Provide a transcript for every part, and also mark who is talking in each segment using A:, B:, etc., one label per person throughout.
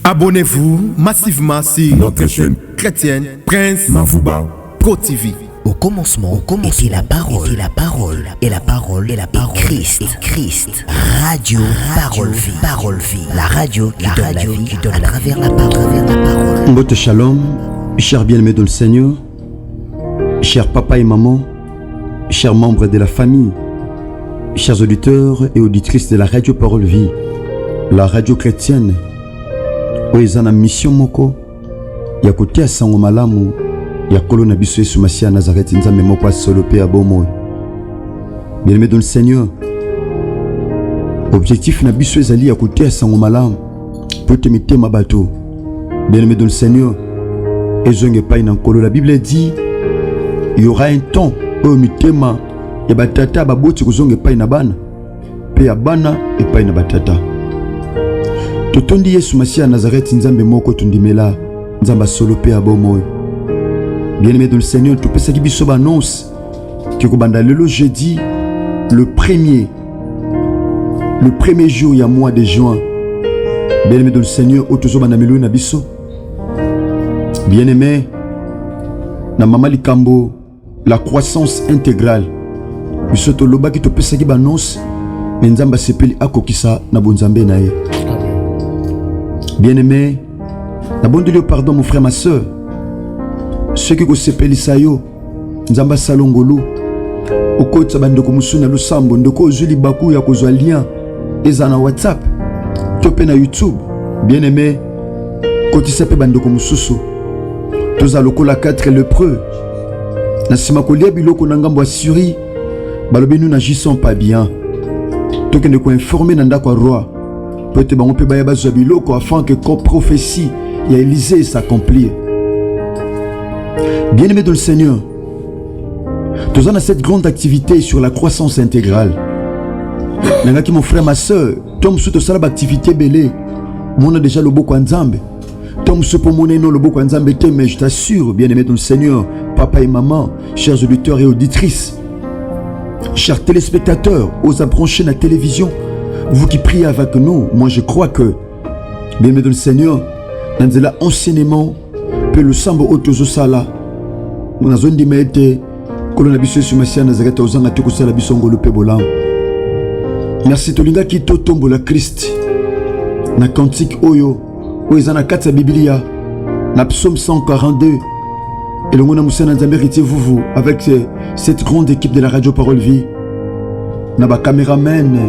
A: Abonnez-vous massivement sur
B: notre chaîne
A: chrétienne Prince
B: Mavouba
A: Pro TV.
C: Au commencement était la parole, et la parole Christ. Radio Parole Vie. La radio qui donne la vie à travers la parole.
D: Mbote Shalom, chers bien-aimés dans le Seigneur, chers papa et maman, chers membres de la famille, chers auditeurs et auditrices de la radio Parole Vie, la radio chrétienne, oezana mission moko ya kotia sango malamu ya kolo na biso Yesu Masia Nazareth nzambe moko solo pe abomo. Bien-aimés dans le Seigneur, objectif na biso ezali ya kotia sango malamu pour te mitema bato. Bien-aimés dans le Seigneur, ezonge pa ina kolo, la Bible dit il y aura un temps où mitema ya batata baboti kozonge pa ina bana pe ya bana e pa ina batata. Totondi Yesu Masia Nazareth nzambe moko tundimela nzamba solo pe abomo. Bien-aimé dans le Seigneur, tu peux sa biso annonce que kobanda lelo jeudi le premier jour ya mois de juin. Bien-aimé dans le Seigneur, otozo banda melo na biso. Bien-aimé na mama likambo la croissance intégrale. Biso to loba ki to peux sa annonce mais nzamba sepeli akokisa na bonzambe na ye. Bien-aimé, n'abondeli pardon mon frère, ma soeur. Ceux qui s'appellent Sayo, Nzamba Salongolo, au côté de Bandoko Musuna Lusambo, Ndoko Zuli Baku ya kozwa lien, ezana WhatsApp, topé na YouTube. Bien-aimé, côté s'appelle Bandoko Mususu, tous à lokola 4 lépreux. Na simakolia biloko nangambo asuri, balobi nous n'agissons pas bien. Toke ne ko informer nanda kwa roi. Peut-être on peut bailler biloko afin que comme prophétie il y a Élisée s'accomplir. Bien-aimés dans le Seigneur, nous avons cette grande activité sur la croissance intégrale. Nangaki mon frère, ma soeur, tom sous cette activité belé, mon a déjà le beau kwanzambe. Tom sous pour mon nom le beau kwanzambe, mais je t'assure, bien-aimés dans le Seigneur, papa et maman, chers auditeurs et auditrices, chers téléspectateurs, aux branchés la télévision. Vous qui priez avec nous, moi je crois que, bien-aimés dans le Seigneur, dans l'enseignement, que le sambo otozo sala, on a zone d'immédiat, que l'on a biso sur Masia Nazareth, aux anges, tout ça la bisongo le pebolam. Merci Tolinga qui tombe la Christ, na cantique oyo, oezana katsa Biblia, na psaume 142, et le mona Moussa Nazambe vous avec cette grande équipe de la radio Parole Vie, na ba caméraman.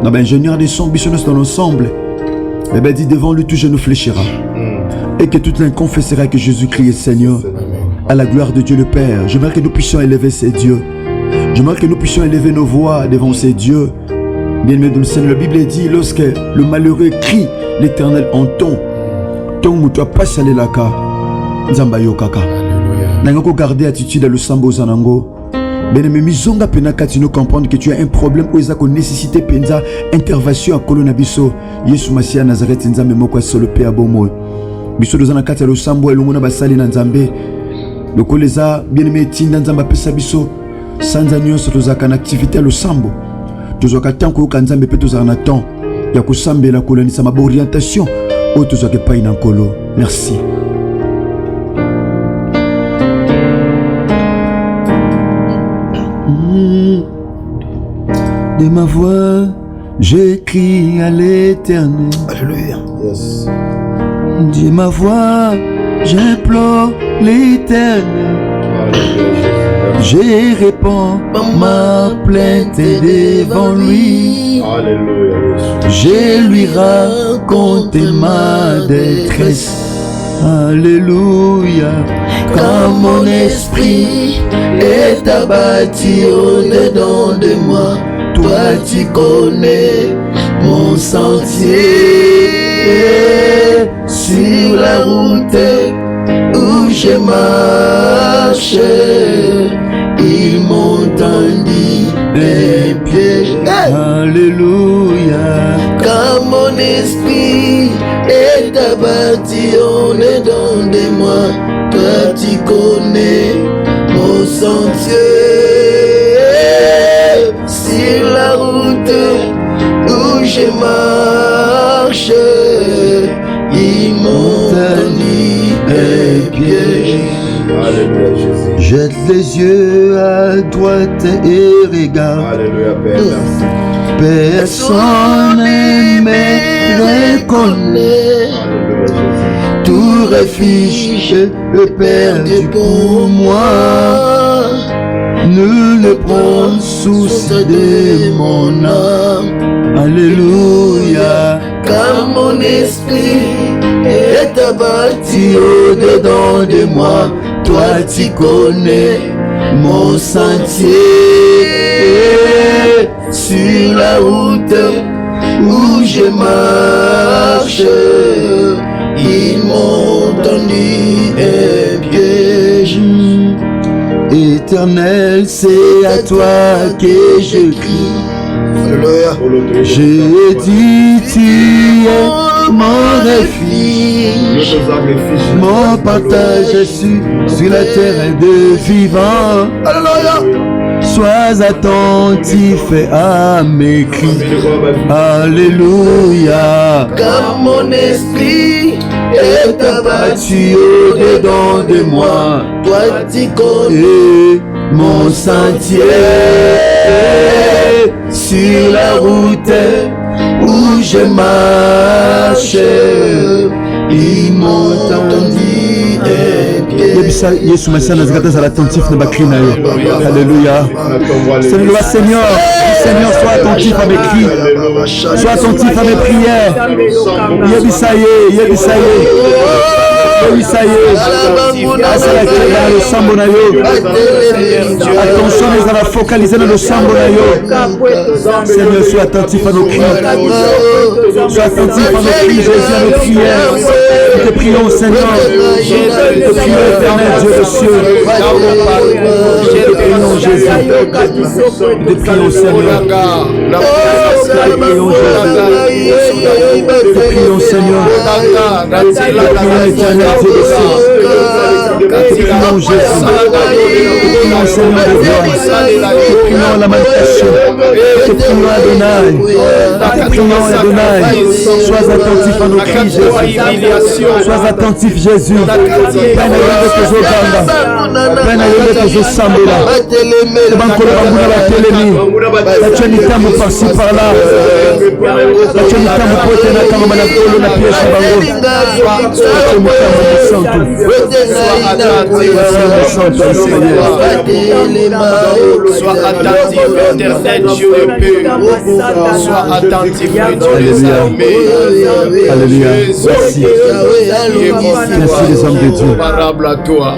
D: Ingénieur des sons, bisonnos dans l'ensemble, et bien dit devant lui tout genou fléchira, et que tout l'un confessera que Jésus-Christ est Seigneur, à la gloire de Dieu le Père. Je veux que nous puissions élever ces dieux, je veux que nous puissions élever nos voix devant ces dieux. Bien-aimé dans le Seigneur, la Bible dit lorsque le malheureux crie, l'Éternel entend. Ton moutoua passe à l'élaka, Nzambayo kaka. Nangako garder attitude à le sambo zanango. Bien-aimé, misonga pena katino comprendre que tu as un problème où ils ont nécessité penza intervention à Kolonabiso. Yesu Masia Nazareth nzambe moko solo pe abomo. Biso dozana kati lo sambo elongona basali na nzambe. Lokoleza bien-aimé tinda nzamba pesa biso. Sanza nyonso tozaka na activité lo sambo. Tozaka tanko ka nzambe pe tozaka na temps ya kosambela kolanisa ma orientation o tozaka pa ina nkolo. Merci. De ma voix, j'écris à l'Éternel.
C: Alléluia.
D: Yes. De ma voix, j'implore l'Éternel. Je réponds ma plainte devant lui.
B: Alléluia.
D: Je lui raconte ma détresse. Alléluia. Quand mon esprit est abattu au-dedans de moi, toi tu connais mon sentier. Sur la route où je marche, ils m'ont tendu les pieds. Alléluia. Quand mon esprit est abattu au-dedans de moi, toi tu connais mon sentier. Sur la route où je marche,
B: ils m'ont tendu un piège.
E: Alléluia, Jésus.
D: Jette les yeux à droite et regarde.
E: Alléluia, Père.
D: Personne ne me reconnaît.
E: Alléluia, Jésus.
D: Tout refuge est perdu pour moi. Nul ne prend souci de mon âme. Alléluia.
B: Car mon esprit est abattu au-dedans de moi. Toi tu connais mon sentier. Sur la route où je marche, ils m'ont tendu un piège.
D: Éternel, c'est à toi que je crie.
B: Alléluia.
D: J'ai dit, tu es mon refuge, mon partage sur la terre de vivants.
B: Alléluia.
D: Sois attentif à mes cris. Alléluia.
B: Car mon esprit est abattu au-dedans de moi. Toi tu connais
D: Et
B: mon sentier. Sur la route où je marche, ils m'ont tendu un piège.
D: Yebisa Yesu Messia nazikata za attentif na bakri na yo. Alléluia. Seigneur, Seigneur, sois attentif à mes cris. Sois attentif à mes prières. Yebisa ye, Yebisa ye. Yebisa ye. Asala kenda le sambo na yo. Attention, nous allons focaliser dans le sambo na yo. Seigneur, sois attentif à nos cris. Sois attentif à nos cris, Jésus, à nos prières. Nous te prions, Seigneur. Nous te prions, éternel Dieu des cieux. Nous te prions, Jésus. Nous te prions, Seigneur. Nous te prions, Jésus. Nous te prions, Seigneur. Nous te prions, éternel Dieu des cieux. Nous te prions, Jésus. Nous te prions, Seigneur de gloire. Nous te prions, lamentation. Nous te prions, Adonai. Nous te prions, Adonai. Sois attentif à nos cris, Jésus. Sois attentif, Jésus. Bana yende tozogamba. Bana yende tozosambela. Bankolo bambuna batelemi. Batia mitambo par-ci par-là. Batia mitambo po ete na kamba na kolo na pièce na bango. Batia mitambo mosantu. Mosantu Seigneur.
E: Sois attentif, éternel Dieu de paix. Sois attentif, Dieu des armées.
D: Alléluia. Merci. Merci les hommes de Dieu.
E: Comparable à toi.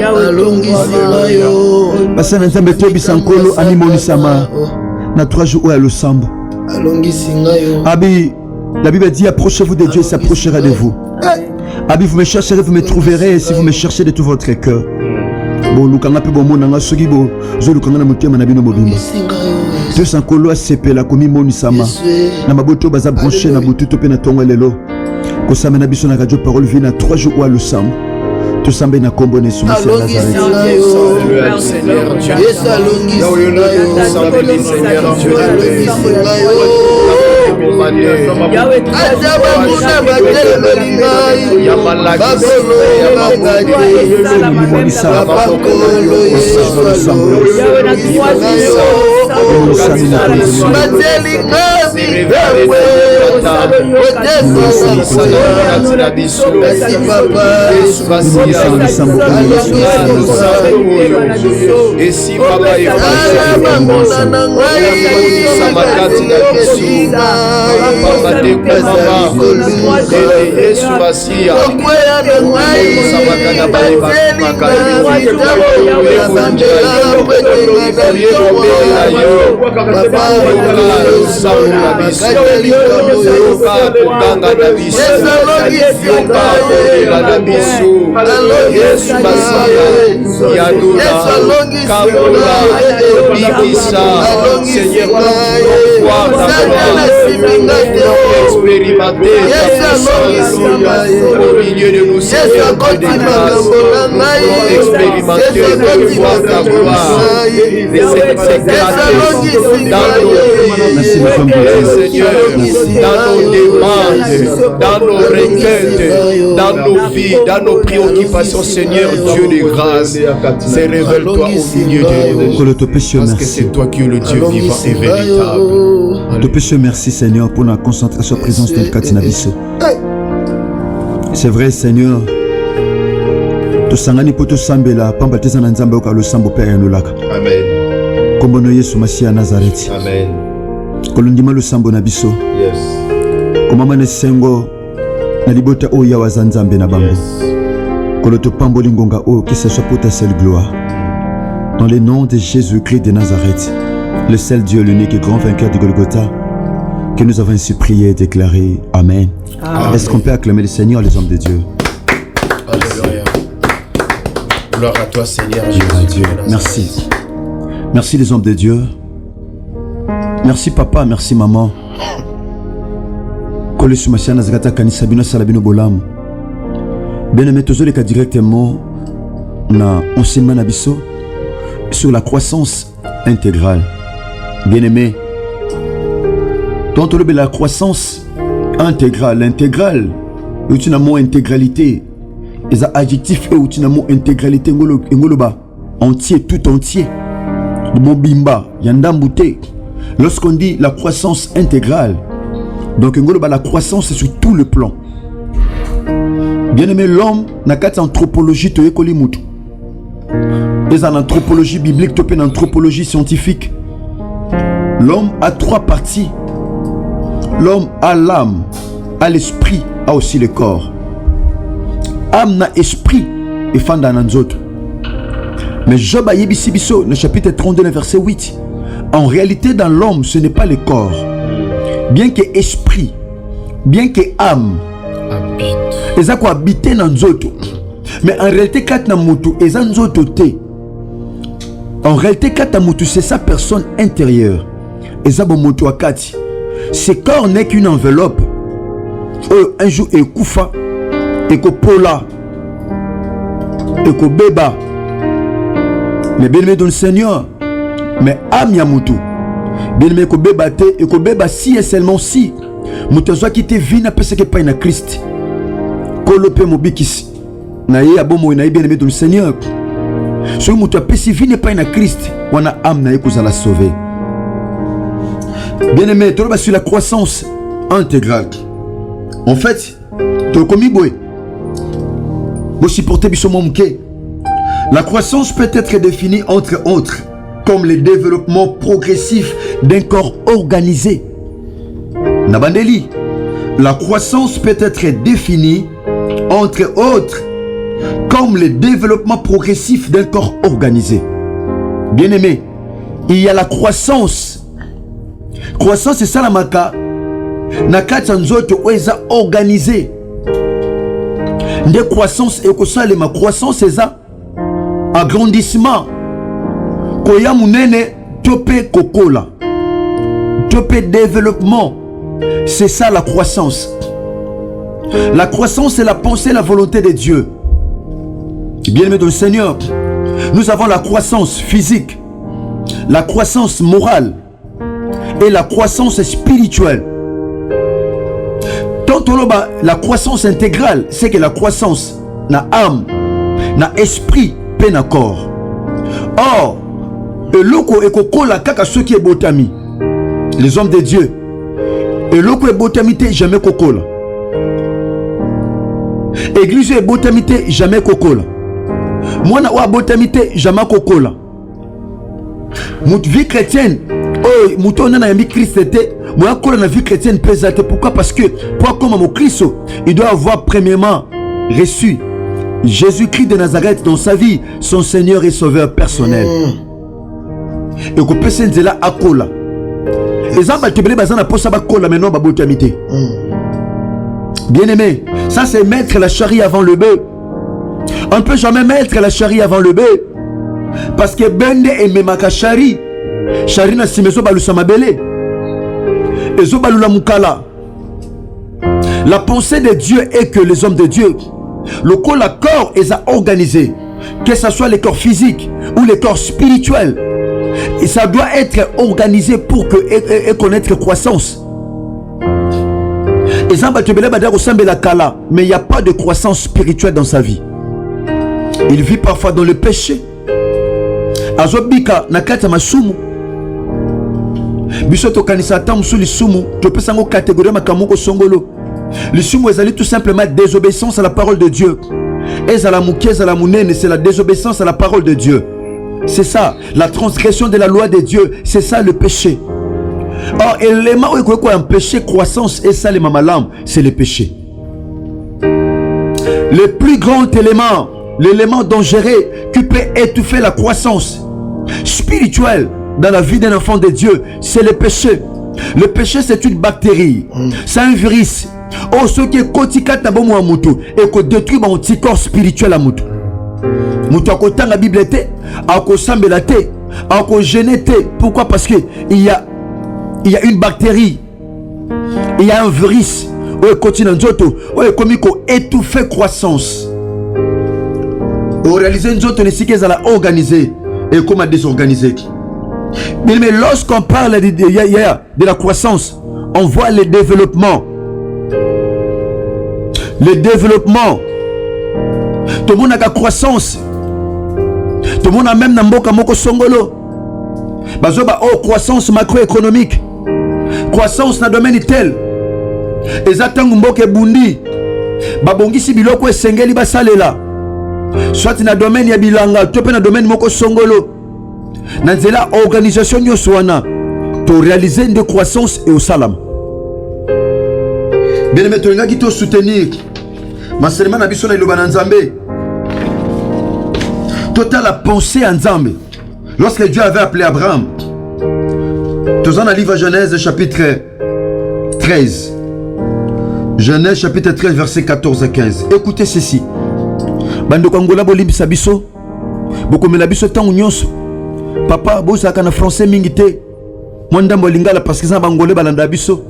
D: Basa na nzambe tobisa nkolo animonisama na 3 jours oyo ya losambo. Abi, la Bible dit approchez-vous de Dieu, il s'approchera de vous. Abi, vous me chercherez, vous me trouverez si vous me cherchez de tout votre cœur. Bon, lukanga pe bon monanga soki bo zo lukanga na motema na bino mobimba. Dieu sankolo asepela komi monisama na maboto baza branché na bututo pe na tongo lelo. Kosama na biso na radio parole vie na 3 jours oyo ya losambo. Tout semble na kombo ne soumis à Nazareth.
E: Seigneur Dieu. Seigneur Dieu. Et si papa est Seigneur, expérimenter ta puissance au milieu de nous, Seigneur, expérimenter de voir ta gloire, s'éclater dans nos Seigneur, dans nos débats, dans nos requêtes, dans nos vies, dans nos préoccupations, Seigneur Dieu de grâce. Se révèle-toi au milieu de nous. Parce que c'est toi qui es le Dieu vivant et véritable.
D: Te péché, merci Seigneur pour la concentration présence de Katinabiso. C'est vrai Seigneur. To sangani poto sambela pamba tezana nzambe okalo sambo père nolaka.
B: Amen.
D: Kombono Yesu Masia Nazareth.
B: Amen.
D: Kolundima lo sambo na biso.
B: Yes.
D: Komama ne sengo na libota o ya wazanzambe na bango. Koloto pambo lingonga o que ce soit pour ta seule gloire. Dans le nom de Jésus-Christ de Nazareth, le seul Dieu, l'unique et grand vainqueur de Golgotha, que nous avons ainsi prié et déclaré. Amen. Amen. Est-ce qu'on peut acclamer le Seigneur, les hommes de Dieu?
E: Alléluia. Gloire à toi, Seigneur Jésus.
D: Merci. Merci les hommes de Dieu. Merci papa, merci maman. Bien-aimé, tous les cas directement na enseignement nabiso sur la croissance intégrale. Bien-aimé, quand on la croissance intégrale, l'intégrale, il mot intégralité. Les adjectifs et il mot intégralité ngoloba entier, tout entier. Le mot bimba, yandambute. Lorsqu'on dit la croissance intégrale, donc ngoloba la croissance c'est sur tout le plan. Bien-aimé, l'homme n'a qu'à anthropologie to ekoli mutu. Et en anthropologie biblique, en anthropologie scientifique, l'homme a trois parties. L'homme a l'âme, a l'esprit, a aussi le corps. Âme na esprit et fanda dans autres. Mais Job a yebisi biso, le chapitre 32, verset 8. En réalité, dans l'homme, ce n'est pas le corps. Bien que esprit, bien que âme, ils ont habité dans autres. Mais en réalité, quand na mutu, ils ont autres. En réalité, quand mutu, c'est sa personne intérieure. Ils ont mutu akati. Ce corps n'est qu'une enveloppe. Un jour, et koufa, et ko pola, et ko beba. Mais bien aimé dans le Seigneur, mais âme yamutu. Bien aimé ko beba te, et ko beba si et seulement si. Mutu qui te vit n'a pas ce que pas na Christ. Kolope mobikisi. Na ye abomo na bien aimé dans le Seigneur. Ce mutu a pesi vit n'est pas na Christ. Wana âme na ye kozala sauver. Bien aimé, tu sur la croissance intégrale. En fait, la croissance peut être définie entre autres comme le développement progressif d'un corps organisé. Nabandeli, la croissance peut être définie entre autres comme le développement progressif d'un corps organisé. Bien aimé, il y a la croissance. Croissance c'est ça la maka. Nakata nzoto oeza organisé. Nde croissance et ko ça ma croissance c'est ça. Agrandissement. Koya munene topé kokola. Topé développement. C'est ça la croissance. La croissance c'est la pensée, la volonté de Dieu. Bien-aimé dans le Seigneur, nous avons la croissance physique, la croissance morale et la croissance spirituelle. Tant la croissance intégrale, c'est que la croissance na âme, na esprit, pe na corps. Or, et loko ekokola kaka ceux qui est botami, les hommes de Dieu. Et loko est botamité jamais kokola. Église est botamité jamais kokola. Moi na wa botamité jamais kokola. Notre vie chrétienne, oh, mouton na yambi Christ était, moi kola na vie chrétienne pesate. Pourquoi? Parce que pour comme mon Christ, il doit avoir premièrement reçu Jésus-Christ de Nazareth dans sa vie, son Seigneur et Sauveur personnel. Et que personne de là à kola. Les gens qui ont besoin de poser ba kola maintenant ba botamité. Bien aimé, ça c'est mettre la charrie avant le bœuf. On ne peut jamais mettre la charrie avant le bœuf. Parce que bende et memaka charrie. Charrie na simezo balusa mabele. Ezo balula mukala. La pensée de Dieu est que les hommes de Dieu, le corps est organisé. Que ce soit les corps physiques ou les corps spirituels. Et ça doit être organisé pour que et connaître croissance. Mais il n'y a pas de croissance spirituelle dans sa vie. Il vit parfois dans le péché. Azobika nakata masumu. Bisoto kanisa tamusu lisumu. Tu peux sango catégorie makamoko songolo. Lisumu ezali tout simplement désobéissance à la parole de Dieu. C'est la désobéissance à la parole de Dieu. C'est ça, la transgression de la loi de Dieu. C'est ça le péché. Or, l'élément où il y a un péché, croissance, et ça, les mamalam, c'est le péché. Le plus grand élément, l'élément dangereux qui peut étouffer la croissance spirituelle dans la vie d'un enfant de Dieu, c'est le péché. Le péché, c'est une bactérie, c'est un virus. Oh, ce qui est quotidien à Moutou et qui détruit mon petit corps spirituel à Moutou. Moutou a côté la Bible, a côté sambela, a côté gêné. Pourquoi? Parce que il y a une bactérie, il y a un virus. Oh, continue nzoto, oh, comme il étouffer croissance. Oh, réaliser nzoto, les cycles à la organiser et comment désorganiser. Mais lorsqu'on parle de la croissance, on voit le développement. Le développement. Tout le monde a la croissance. Tout le monde a même Namboka Moko Songolo. Bazoba, oh, croissance macroéconomique. Croissance dans le domaine tel. Ezatan Mboke Bundi. Babongisi Biloko et Sengeli Basalela. Soit dans le domaine Yabilanga, tu peux dans le domaine Moko Songolo. Dans la organisation Nyoswana, pour réaliser une croissance et au salam. Bien aimé, tu as soutenir. Ma seulement na biso na ilobana Nzambe. Total la pensée en Nzambe. Lorsque Dieu avait appelé Abraham. Tous dans le livre Genèse chapitre 13. Genèse chapitre 13 verset 14 à 15. Écoutez ceci. Bando Kangola bolimbisa biso. Bokomela biso tangu nyonso. Papa bozaka na français mingité. Mwandambo lingala parce que ça bangolé balanda biso.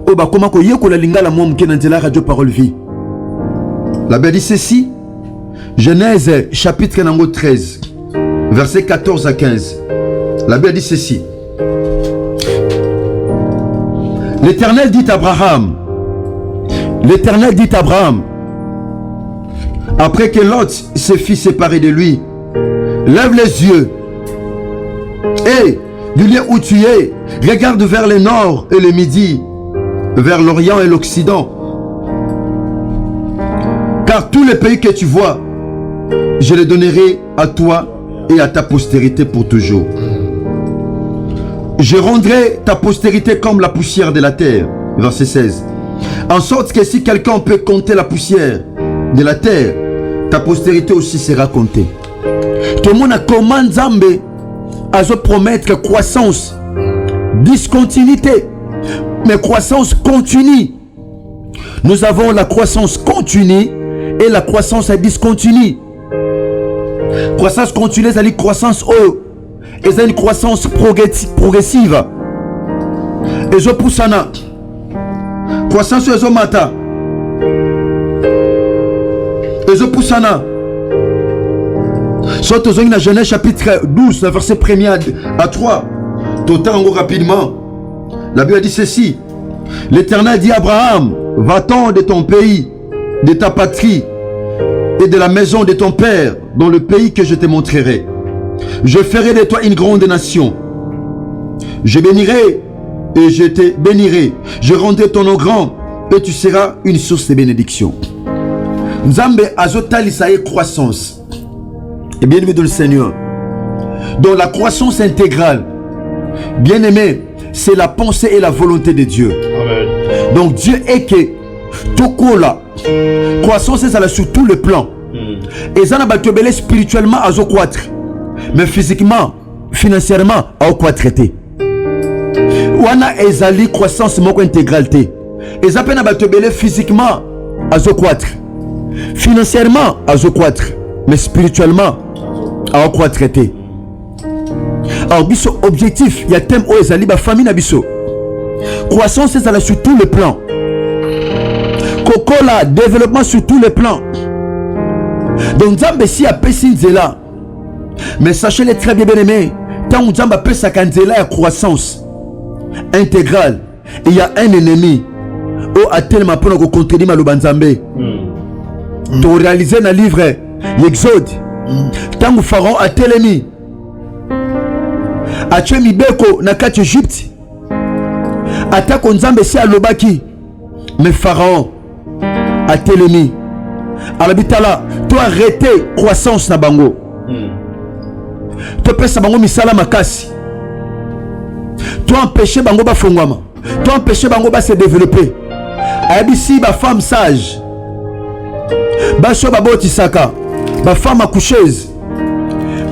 D: Oh bah comment koyekola lingala mo mke na nzela radio parole vie. La Bible dit ceci. Genèse chapitre 13 verset 14 à 15. La Bible dit ceci. L'Éternel dit à Abraham. L'Éternel dit à Abraham. Après que Lot se fit séparer de lui, lève les yeux. Et du lieu où tu es, regarde vers le nord et le midi, vers l'Orient et l'Occident. Car tous les pays que tu vois, je les donnerai à toi et à ta postérité pour toujours. Je rendrai ta postérité comme la poussière de la terre. Verset 16. En sorte que si quelqu'un peut compter la poussière de la terre, ta postérité aussi sera comptée. Tout le monde a commandé Nzambe à se promettre croissance, discontinuité, mais croissance continue. Nous avons la croissance continue et la croissance discontinue. Croissance continue, c'est-à-dire croissance haut, et c'est une croissance progressive. Et je pousse à croissance et je mata. Et je pousse à Soit aux dans Genèse chapitre 12, verset 1er à 3. Total rapidement. La Bible dit ceci. L'Éternel dit à Abraham, va-t'en de ton pays, de ta patrie et de la maison de ton père dans le pays que je te montrerai. Je ferai de toi une grande nation. Je bénirai et je te bénirai. Je rendrai ton nom grand et tu seras une source de bénédiction. Nzambe azotali sa croissance. Et bien aimé dans le Seigneur, dans la croissance intégrale, bien aimé, c'est la pensée et la volonté de Dieu. Amen. Donc Dieu est que tout là, croissance est sur tout le plan. Et ça n'a pas été spirituellement à croître, mais physiquement, financièrement à croître. Wana ezali croissance moko intégralité. Et ça n'a pas été physiquement à croître, financièrement à croître, mais spirituellement à quoi traiter. Alors biso objectif, il y a thème où ezali ba famille na biso. Croissance c'est sur tous les plans. Kokola développement sur tous les plans. Donc Nzambe si a pesi nzela. Mais sachez-le très bien aimé, tant Nzambe pesa kanzela ya croissance intégrale, il y a un ennemi. o atelema pour nous contredire maloba nzambe to réaliser na livre l'Exode tangu Pharaon atelemi atue mibeko na kati Égypte atako nzambe si alobaki mais Pharaon atelemi alabitala to arrêter croissance na bango to pesa bango misala makasi to empêcher bango ba fongwama to empêcher bango ba se développer ayabisi ba femme sage ba so ba botisaka ba femme accoucheuse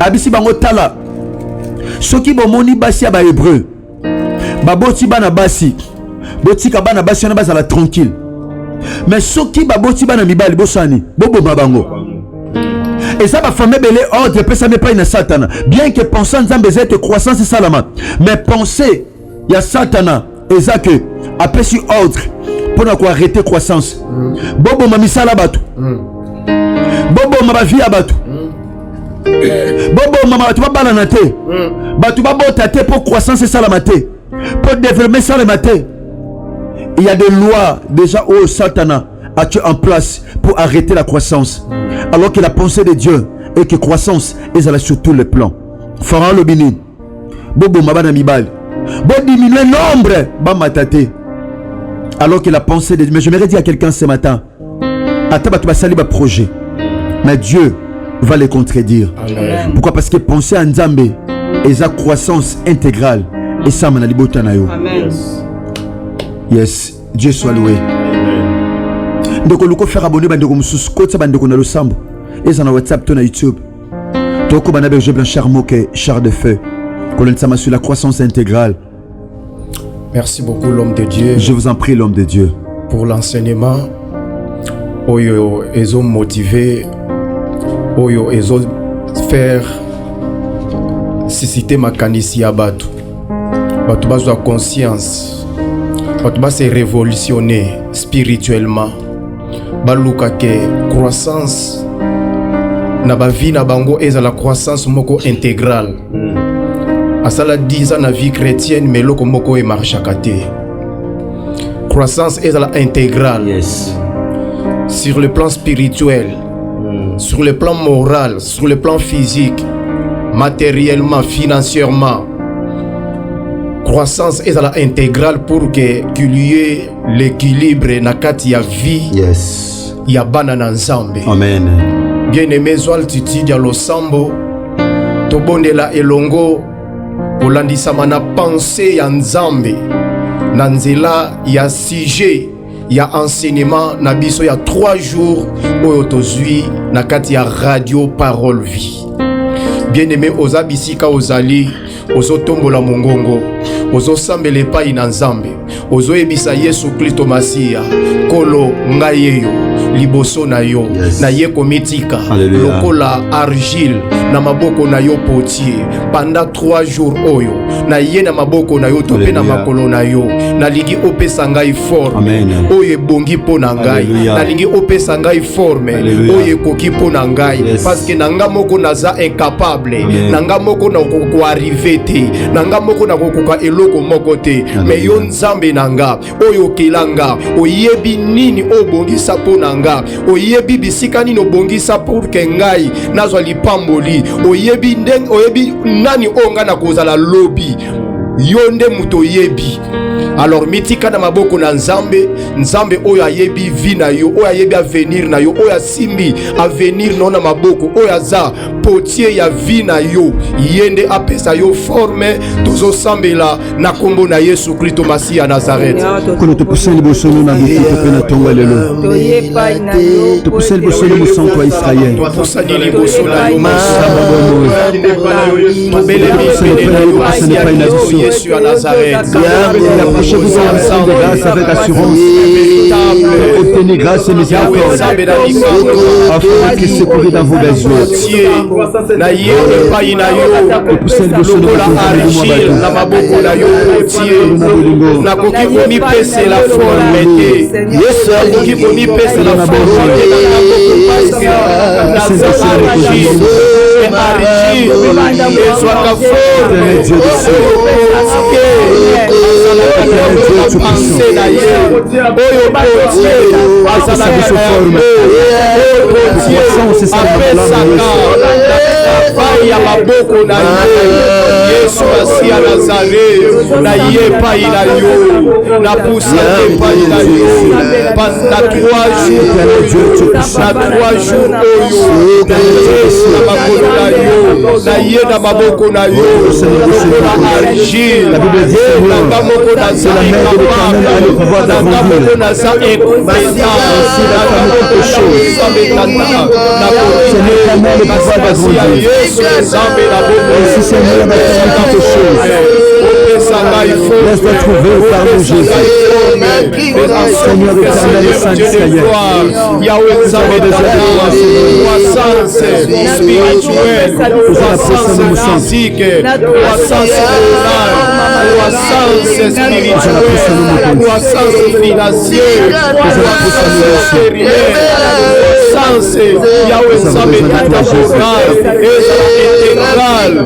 D: ayabisi bango tala soki bomoni basi ya ba hébreu ba boti bana basi botika bana basi na bazala tranquille mais soki ba boti bana mibali bosani boboma bango et ça va former belé ordre peut ça me pas une satana bien que penser nzambe zete croissance et salama mais penser il y a satana et ça que après si ordre pour ne quoi arrêter croissance bobo mamisala batu bobo mabavi abatu bobo mama batu babala na te batu babota te pour croissance et salama te pour développer salama te il y a des lois déjà au satana a tu en place pour arrêter la croissance alors que la pensée de Dieu est que croissance est là sur tous les plans. Pharaon le bini bobo mabana mibali bo diminuer nombre ba matate alors que la pensée de Dieu. Mais je m'aurais dit à quelqu'un ce matin ataba tu vas salir ba projet mais Dieu va les contredire. Amen. Pourquoi? Parce que penser à Nzambe et sa croissance intégrale et ça mana libota na yo. Amen. Yes, Dieu soit loué. Donc on peut faire abonner bandeko mususu kotsa bandeko na losambo et ça na WhatsApp to na YouTube. Toko bana berger Blanchard Moke char de feu. Colonne sama sur la croissance intégrale.
E: Merci beaucoup l'homme de Dieu.
D: Je vous en prie l'homme de Dieu
E: pour l'enseignement. Oyo ezo motiver, oyo ezo faire susciter makanisi ya batu. Batu bazwa conscience. Batu ba se révolutionner spirituellement. Baluka ke croissance na ba vie na bango eza la croissance moko intégrale. Asala 10 ans na vie chrétienne mais loko moko e marchaka te. Croissance eza la intégrale. Yes. Sur le plan spirituel, sur le plan moral, sur le plan physique, matériellement, financièrement. Croissance est la intégrale pour qu'il y ait l'équilibre na kati ya vie. Yes. Ya bana na nzambe. Amen. Bien-aimé Zoal Titi dia losambo tobondela elongo olandisama na pensée ya nzambe na nzela ya sujet ya enseignement na biso ya 3 jours oyo tozwi na kati ya radio Parole Vie. Bien-aimé oza bisika ozali ozo tombola mongongo ozo sambela epai na nzambe ozo ebisa Yesu Kristo Masia kolo ngayeyo liboso na yo. Yes. Na ye komitika lokola argile na maboko na yo potier pendant 3 jours oyo na ye na maboko na yo to pe na makolo na yo na lingi opesa ngai forme oyo bongi po na ngai na lingi opesa ngai forme oyo koki po na ngai. Yes. Parce que nanga moko naza incapable. Nanga moko na ko arriver te nanga moko na ko eloko moko te mais yo nzambe nanga oyo kelanga oyebi nini obongisa po nanga oyebi bisika nini obongisa pour que ngai nazwa lipamboli oyebi ndeng oyebi nani onga na kozala lobi yonde muto yebi. Alors mitika na maboko na nzambe nzambe oyo ayebi vi na yo oyo ayebi avenir na yo oyo asimbi avenir no na maboko oyo aza potier ya vi na yo yende apesa yo forme tozo sambela na kombo na Yesu Kristo Masia Nazareth.
D: Kono to puseli bosono na mukito pe na tonga lelo to puseli bosono mo santo Israël
E: to pusani li bosono yo Yesu ya Nazareth.
D: Approchez-vous de grâce avec assurance. Obtenez grâce et miséricorde afin de secourir dans vos besoins. Et poussez le besoin de
E: pensée na ye oyo potier azalaka na yango oyo potier apesaka epai ya maboko na ye Yesu asi ya Nazareth na ye epai na yo napusaka epai na yo na 3 jours oyo na ye na maboko na yo lokola argile nanga moko naza incapable nanga moko naza incompétent nanga moko nzambe tata na kasi ya Yesu nzambe na bomoi opesanga
D: laisse-toi trouver au pardon Jésus. Seigneur éternel et saint d'Israël.
E: Yahweh nzambe tata croissance spirituelle croissance physique croissance morale croissance spirituelle croissance financière croissance matérielle croissance Yahweh nzambe tata morale intégrale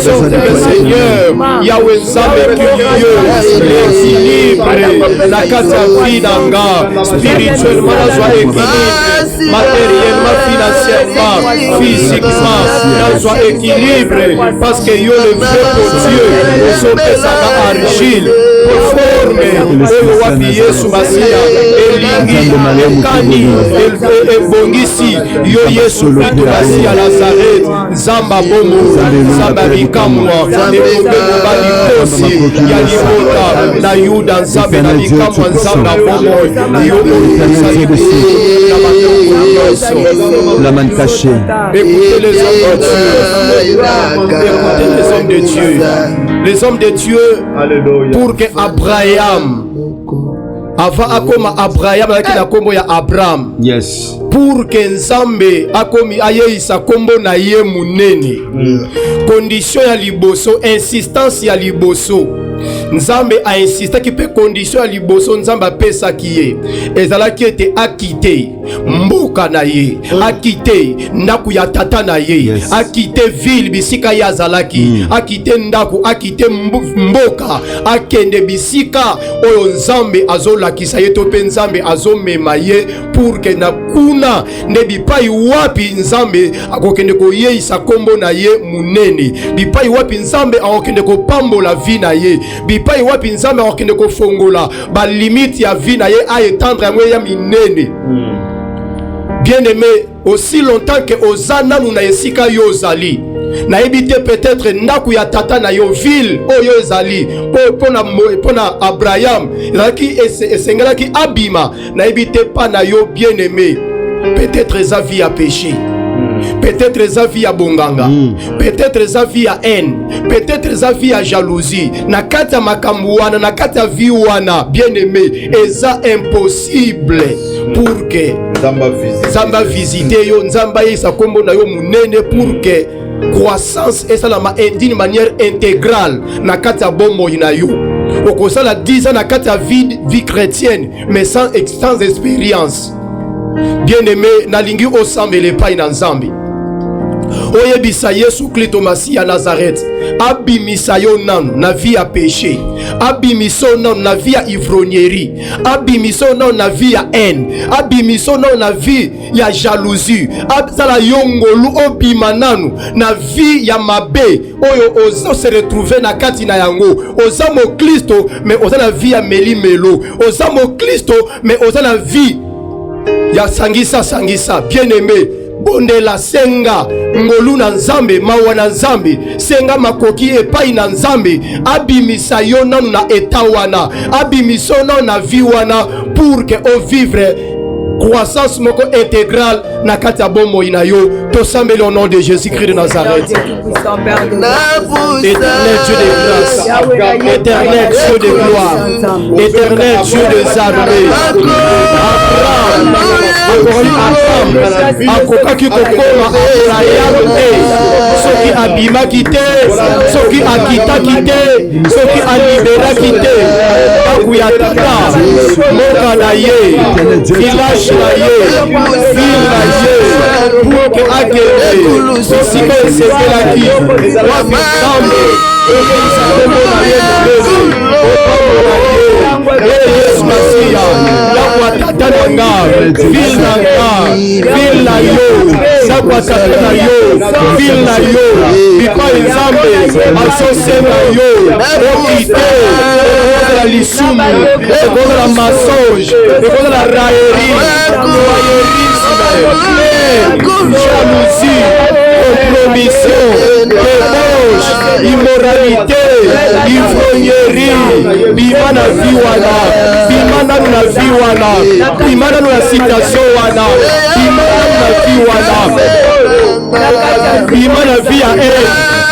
E: sorte que Seigneur Yahweh nzambe curieux l'équilibre na kati ya vie nanga spirituellement nazwa équilibre matériellement financièrement physiquement nazwa équilibre parce que yo le vrai pour Dieu ozopesaka argile forme oyo wapi Yesu Masiya elingi ekani ebongisi yo Yesu Kristo Masiya Nazareth nzamba bomo nzamba bikamwa ekombe mobali kosi ya libota na yuda nzambe na bikamwa nzamba bomo yo ozali na matongo nyonso
D: La main cachée.
E: écoutez les hommes de Dieu écoutez les hommes de Dieu les hommes de Dieu pour que Abraham avant akoma Abraham alaki na kombo ya Abraham
D: Yes.
E: pour que nzambe akomi ayeisa kombo na ye munene condition ya liboso insistance ya liboso nzambe a insistaki pe condition ya liboso nzambe apesaki ye ezalaki ete akite mboka na ye akite ndaku ya tata na ye akite ville bisika ye azalaki akite ndaku akite mboka akende bisika oyo nzambe azolakisa ye to pe nzambe azomema ye pour que na kuna nde bipai wapi nzambe akokende koyeisa kombo na ye munene bipai wapi nzambe akokende kopambola vie na ye bipai wapi nzambe akokende kofongola ba limite ya vie na ye a étendre yango ya minene bien-aimé aussi longtemps que ozana na esika yo ozali nayebi te peut-être ndaku ya tata na yo ville oyo ezali pona Abraham ezalaki esengelaki abima nayebi te pa na yo bien-aimé peut-être eza vie ya péché peut-être eza vie ya bonganga peut-être eza vie ya haine peut-être eza vie ya jalousie na kati ya makambo wana na kati ya vie wana bien-aimé eza impossible pour que nzamba visite yo nzamba yesa kombo na yo munene pour que croissance esalama d'une manière intégrale na kati ya bomoi na yo okosala 10 ans na kati ya vie chrétienne mais sans expérience bien-aimé nalingi osambela epai na nzambe oyebisa Yesu Kristo Masiya Nazareth abimisa yo nanu na vie ya péché abimisa yo nanu na vie ya ivrognerie abimisa yo nanu na vie ya haine abimisa yo nanu na vie ya jalousie azala yo ngolu obima nanu na vie ya mabe oyo ozo se retrouver na kati na yango oza mo Kristo mais oza na vie ya melimelo oza mo Kristo mais oza na vie ya sangisa bien-aimé bondela senga ngolu na nzambe mawa na nzambe senga makoki epai na nzambe abimisa yo nanu na eta wana abimisa nanu na vie wana pour que o vivre croissance moko intégrale na kati ya bomoi na yo tosambeli au nom de Jésus-Christ de Nazareth. Éternel Dieu de grâce, éternel Dieu de gloire, éternel Dieu des armées, Abraham akokaki kokoma Abraham soki abimaki te soki akitaki te soki aliberaki te akuya tata moka na ye village na ye ville na ye pour que akende sisika esepelaki wapi nzambe okomisa kombo na ye molezi okombo na ye Yesu Masiya yakwa tata nanga vil nanga vil na yo sakwa tata na yo vil na yo bipa nzambe asosenga yo okite la lisumu la mensonge la raillerie jalousie compromission débauche immoralité ivrognerie bima na vie wana bima nanu na vie wana bima nanu na citation wana bima nanu na vie wana bima na vie ya haine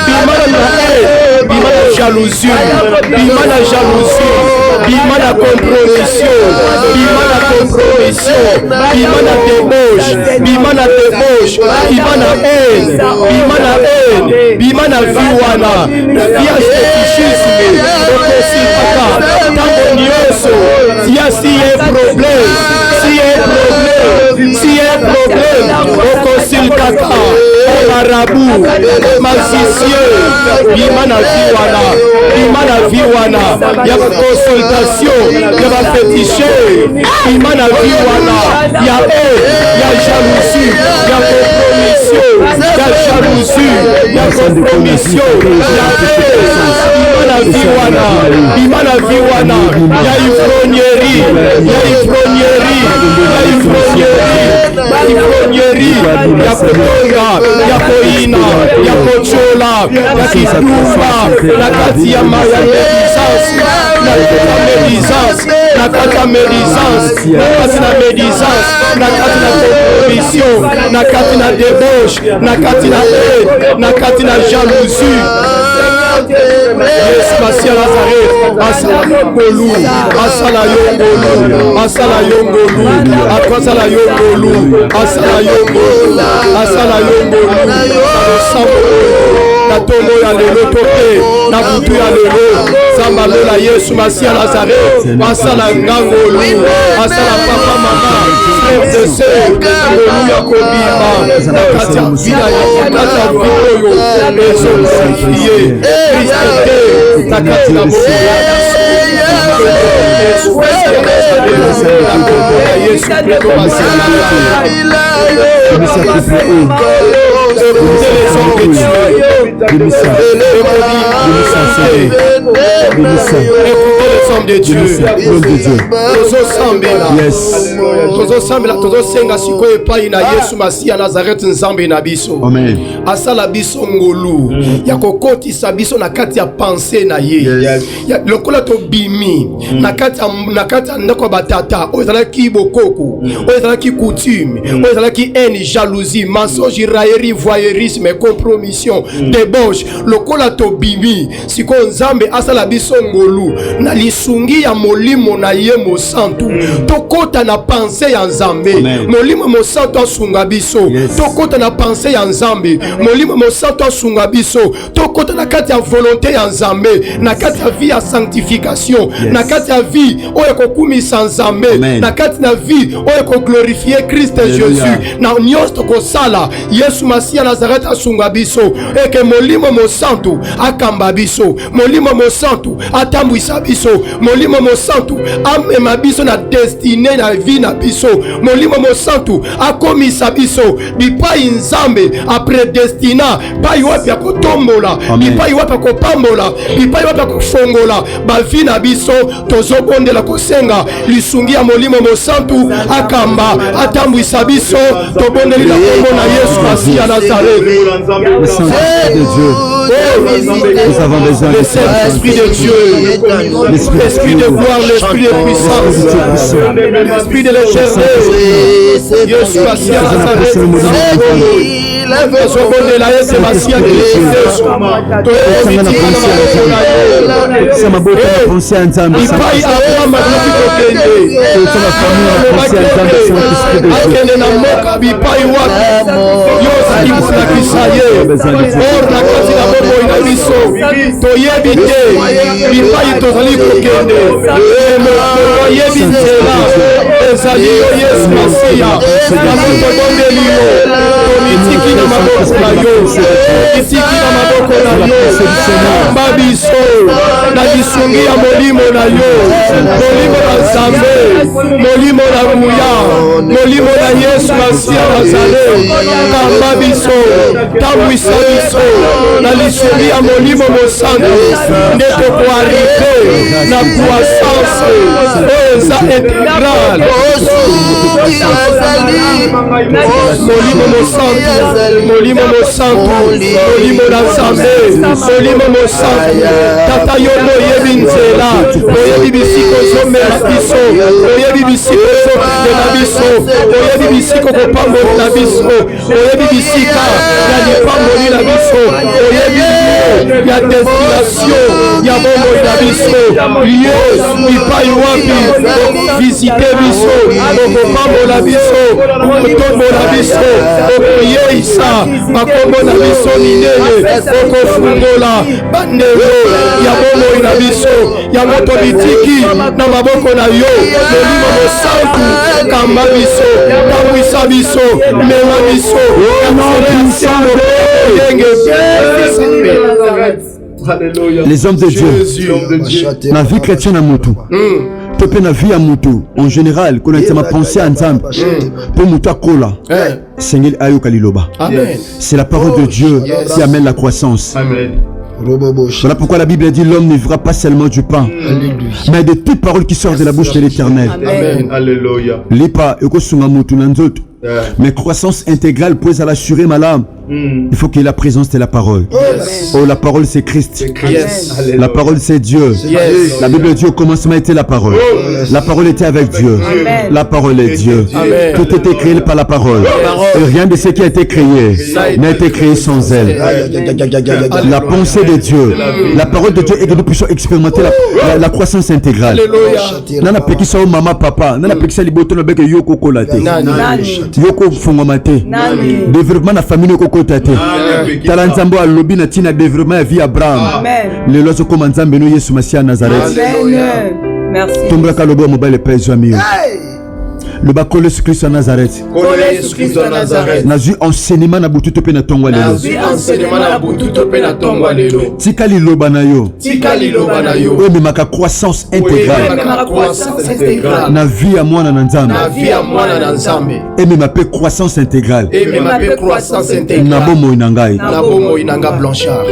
E: bima nanu na haine bima na jalousie bima na jalousie bima na compromission bima na compromission bima na débauche bima na débauche bima na haine bima na haine bima na vie wana na viage de fichisme okosilaka ntango nyonso tia si ye problème si ye problème si ye problème okosilkaka marabu magicien bima na vie wana bima na vie wana ya consultation ya bafetiche bima na vie wana ya ya jalousie ya compromission ya jalousie ya compromission ya bima na vie wana bima na vie wana ya ivrognerie ya ivrognerie ya ivrognerie ivrognerie ya kotonga ya koina ya kochola ya kitumba na kati ya médisance na kati ya médisance na kati na compromission na kati na débauche na kati na haine na kati na jalousie. Yesu Masiya Nazareth asala yongolu asala yongolu asala yongolu asala yongolu asala yongolu asala yongolu na tongo ya lelo tope na butu ya lelo zamba lola Yesu Masiya Nazareth asala ngangolu asala papa mama frère de sœur ngolu ya kobima na kati ya vida ya kati ya vikoyo ezo sacrifié Christe na kati na Yesu de Dieu, tozosenga sikoyo epai na Yesu Masiya Nazareth nzambe na biso asala biso ngolu ya kokotisa biso na kati ya pensée na ye lokola tobimi na kati ya ndako batata oyo ezalaki bokoko oyo ezalaki coutume oyo ezalaki haine jalousie mensonge raillerie voyeurisme compromission débauche lokola tobimi sikoyo nzambe asala biso ngolu na lisungi ya molimo na ye mosantu tokota na pensée ya nzambe molimo mosantu asunga biso tokota na pensée ya nzambe molimo mosantu asunga biso tokota na kati ya volonté ya nzambe na kati ya vie ya sanctification na kati ya vie oyo kokumisa nzambe na kati na vie oyo koglorifier Christ Jésus na nyonso tokosala Yesu Masiya Nazareth asunga biso eke molimo mosantu akamba biso molimo mosantu atambwisa biso molimo mosantu amema biso na destine na vie na biso molimo mosantu akomisa biso bipai nzambe apredestina pai wapi ya kotombola bipai wapi ya kopambola bipai wapi ya kofongola bavi na biso tozobondela kosenga lisungi ya molimo mosantu akamba atambwisa biso tobondeli na kombo na Yesu Masiya Nazareth.
D: Nous avons besoin de
E: l'Esprit de Dieu, l'Esprit de gloire, l'Esprit de puissance, l'Esprit de l'éternel. Yesu Masiya Nazareth. tozobondela Yesu Masiya Kristo ipai Abraham akoki kokende akende na mboka bipai wapi yo ozali kolakisa ye or na kati na bomoi na biso toyebi te bipai tozali kokende toyebi nzela ezali yo Yesu Masiya yango tobondeli yo tomitiki na maboko na yo itiki na maboko maboko na yo kamba biso na lisungi ya molimo na yo molimo na Nzambe molimo na Nguya molimo na Yesu Masiya Nazareth kamba biso tambwisa biso na lisungi ya molimo mosantu nde tokoarive na croissance oyo eza intégrale molimo mosantu molimo mosantu molimo na Nzambe molimo mosantu tata yo oyebi nzela oyebi bisika ozomela biso oyebi bisika ozokende biso oyebi bisika okopambola biso oyebi bisika ya lipamboli na biso oyebi ya destination ya bomoi na biso liye bipai wapi okovisite biso okopambola biso okotombola biso okoyeisa makombo na biso minene okofungola bandelo ya bomoi na biso yango tobitiki na maboko na yo molimo mosantu kamba biso tambwisa biso mema biso
D: les hommes de Dieu na vie chrétienne à Moutou pe na vie à Moutou en général qu'on a ma pensée en Nzambe pour Moutou akola Seigneur ayoka liloba. C'est la parole de Dieu qui amène la croissance. Voilà pourquoi la Bible dit l'homme ne vivra pas seulement du pain, mais de toute parole qui sort de la bouche de l'Éternel.
E: Alléluia.
D: Lipa ekosunga mutu na nzoto. Mais croissance intégrale pour l'assurer ma âme. Il faut qu'il y ait la présence de la parole. Oh, la parole c'est Christ. La parole c'est Dieu. La Bible dit au commencement était la parole. La parole était avec Dieu. La parole est Dieu. Tout était créé par la parole. Et rien de ce qui a été créé n'a été créé sans elle. La pensée de Dieu, la parole de Dieu est que nous puissions expérimenter la croissance intégrale. Nana pekisa o mama papa, nana pekisa liboto na beke yoko kolate. Yoko fongomate. Développement na famille ko kotate. Tala Nzambo alobi na tina développement ya vie Abraham. Le lozo ko Nzambe no Yesu Masiya Nazareth.
F: Merci.
D: Tombra ka lobo mobile pèse ami. Le bakole Christ en Nazareth. Na vu enseignement na butu pe na tongwa lelo. Tika liloba na yo. O me maka croissance intégrale. Na vie à moi na Nzambe. Et me mapé croissance intégrale. Na bomo inangai.
E: Blanchard.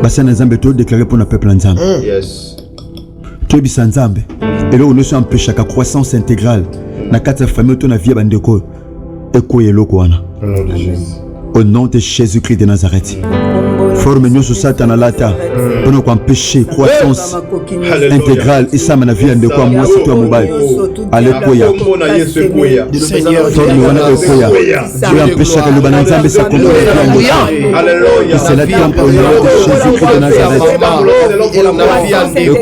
D: Basa na Nzambe to déclarer pour na peuple Nzambe.
E: Yes.
D: Tu es Nzambe. Et là, on nous empêche la croissance intégrale. Na kati famille to na vie bandeko. Eko yelo kwana. Au nom de Jésus-Christ de Nazareth. Forme-nous sur Satan à l'ata. Pour nous empêcher croissance intégrale. Et ça, ma vie en de quoi moi, c'est toi, mobile. Allez, Koya.
E: Seigneur,
D: forme-nous à Koya. Tu empêches que le bananzambe s'accompagne. Et c'est la tempe au nom de Jésus-Christ de Nazareth.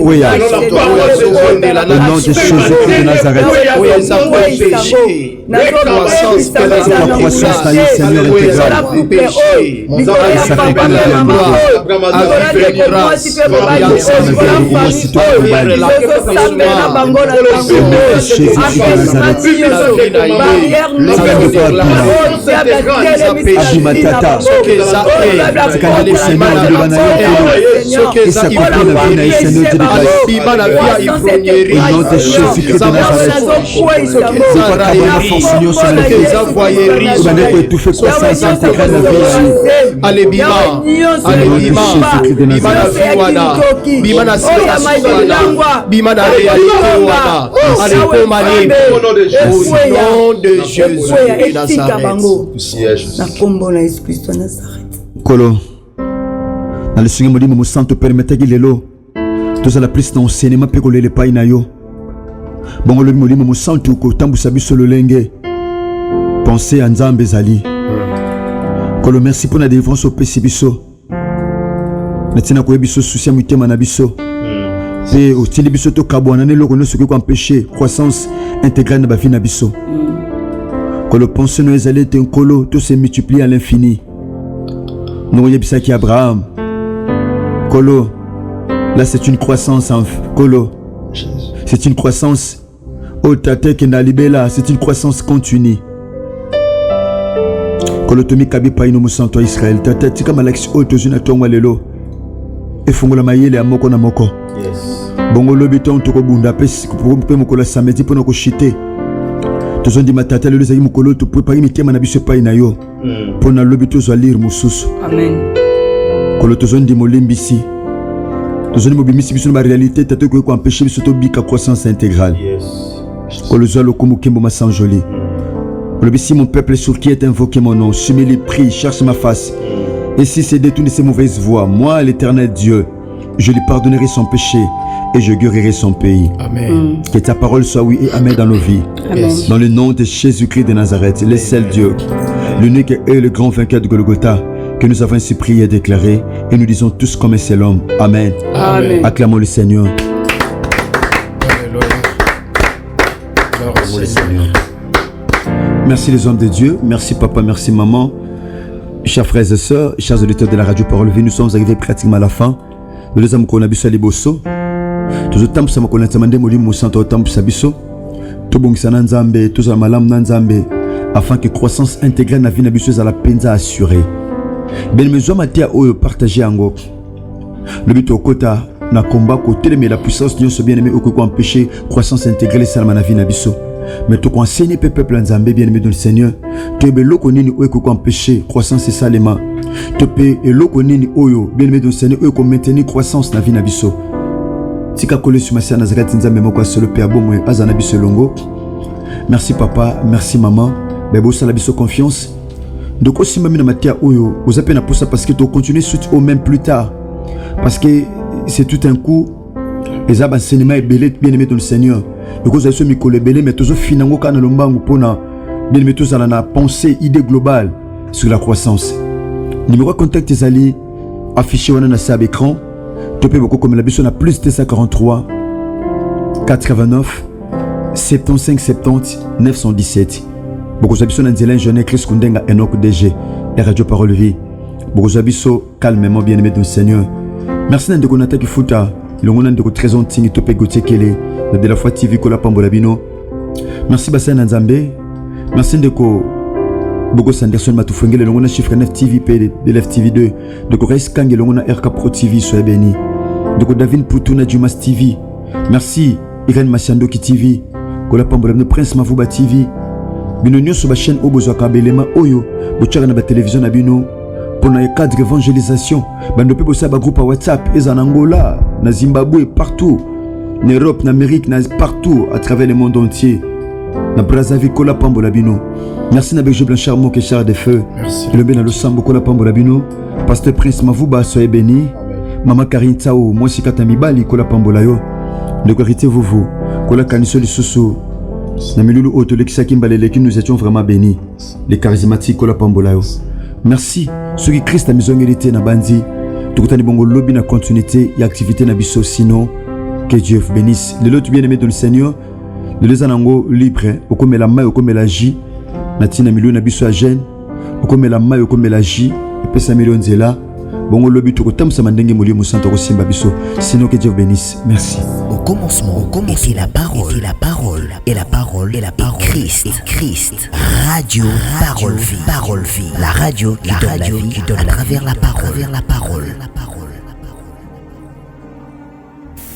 D: Koya. Au nom de Jésus-Christ de Nazareth. La croissance dans le Seigneur intégral. Seigneur, sur la vie, tout fait croissance intégrale la vie.
E: Allez, Bima,
D: Kolo, dans le Seigneur Molimo, mon sang te permettait qu'il est là. Tout ça la plus dans le cinéma, peut coller les pailles na yo. Bon, le Molimo, mon sang te tambu sabi sur le lengue. Pensez à Nzambe Zali. Kolo, merci pour la délivrance au Pessibiso. Natina ko biso souci mutema na biso. Et au tili biso to kabwana ne loko no ce qui empêcher croissance intégrale na ba vie na biso. Kolo, pensez nous ezali te kolo, tout se multiplie à l'infini. Nous yebisa ki Abraham. Kolo, là c'est une croissance en Kolo. C'est une croissance au tate qui n'a libella, c'est une croissance continue. Kolotomi kabi pa ino musanto Israël. Tata tika malaxi otozuna tongwa lelo. Efungola mayele ya moko na moko.
B: Yes.
D: Bongo lobi ton toko bunda pesi pe mokola samedi pona ko shite. Tozondi matata lelo zaki mokolo to préparer mitema na biso pa ina yo. Pona lobi tozo lire mususu.
F: Amen.
D: Kolo tozondi molimbisi. Tozondi mobimisi biso na réalité tato ko empêcher biso to bika croissance intégrale.
B: Yes.
D: Kolo zalo ko mukembo ma sans joli. Kolo si mon peuple sur qui est invoqué mon nom, summez les prix, cherche ma face. Et si c'est détourné ses mauvaises voies, moi l'Éternel Dieu, je lui pardonnerai son péché et je guérirai son pays.
E: Amen.
D: Que ta parole soit oui et amen dans nos vies.
F: Amen.
D: Dans le nom de Jésus-Christ de Nazareth, le seul Dieu, l'unique et le grand vainqueur de Golgotha, que nous avons ainsi prié et déclaré, et nous disons tous comme un seul homme. Amen.
F: Amen.
D: Acclamons le Seigneur.
E: Alléluia. Gloire au Seigneur.
D: Merci les hommes de Dieu, merci papa, merci maman. Chers frères et sœurs, chers auditeurs de la radio Parole Vie, nous sommes arrivés pratiquement à la fin. Nous les avons connus à Liboso. Tous les temps, nous avons connus à Liboso. Tous les malam Nanzambe, afin que croissance intégrale na vie na biso la penza assurée. Ben mes hommes atia oyo partager ango. Le but au kota na combat côté mais la puissance nous se bien aimé au ko empêcher croissance intégrale salama na vie na biso. Mais tu enseigner peuple Nzambe bien aimé dans le Seigneur. Tu be loko nini oyo ko empêcher croissance et salema. Tu pe loko nini oyo bien aimé dans le Seigneur oyo ko maintenir croissance na vie na biso. Tika kole sur Masia Nazareth Nzambe moko solo pe abomo azana biso longo. Merci papa, merci maman. Bebo sala biso confiance. Donc aussi même na matia oyo, vous appelez na pour ça parce que tu continues suite au même plus tard. Parce que c'est tout un coup les enseignements est belé bien aimé dans le Seigneur. Donc vous avez ce micro belé mais toujours finango kana lombango pona bien aimé tous à la pensée idée globale sur la croissance. Numéro contact ezali affiché wana na sab écran. Tu peux beaucoup comme la biso na plus 243 89 75 70 917. Beaucoup d'abisso na nzela jeune Christ Kundenga Enoch DG et Radio Parole Vie. Beaucoup d'abisso calmement bien aimé dans le Seigneur. Merci d'être connaté qui fouta. Le monde de très intime topé gotier kele de la foi TV ko la pambola bino. Merci Bassin Nzambe. Merci de ko beaucoup Sanderson matufengele le monde chiffre 9 TV P de Left TV 2 de ko Reskange le monde RK Pro TV soit béni. De ko David Putuna Jumas TV. Merci Irene Masiandoki TV. Ko la pambola bino Prince Mavuba TV. Bino nyonso ba chaîne obozo kabelema oyo bochaka na ba télévision na bino pour na cadre d'évangélisation bando pe bossa ba groupe WhatsApp eza na Angola na Zimbabwe partout en Europe en Amérique partout à travers le monde entier na Brazzaville kola pambola bino. Merci na Belge Blanchard Moke Char de Feu.
E: Merci.
D: Le ben na Losambo kola pambola bino. Pasteur Prince Mavuba soyez béni. Maman Karine Tsao moi sikata mibali kola pambola yo. De corité vous kola kaniso lisusu. Nous étions vraiment bénis. Les charismatiques, la pambolayo. Merci. Ceux qui Christ a mis en hérité na bandi. Tout le bon lobby na continuité et activité na biso sinon que Dieu vous bénisse. Les autres bien aimés dans le Seigneur. Les anango libre. Au comme la main, au comme la J. Natina milieu na biso à gêne. Au comme la main, au comme la J. Et puis ça million zela. Bon lobby tout le temps ça mandenge molio musanto simba biso. Sinon que Dieu vous bénisse. Merci.
C: Au commencement, était la parole, et la parole, Christ. Radio Parole Vie. La radio qui donne la vie à travers la parole.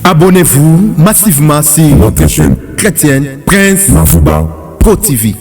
A: Abonnez-vous massivement sur notre chaîne chrétienne Prince Mafuba Pro TV.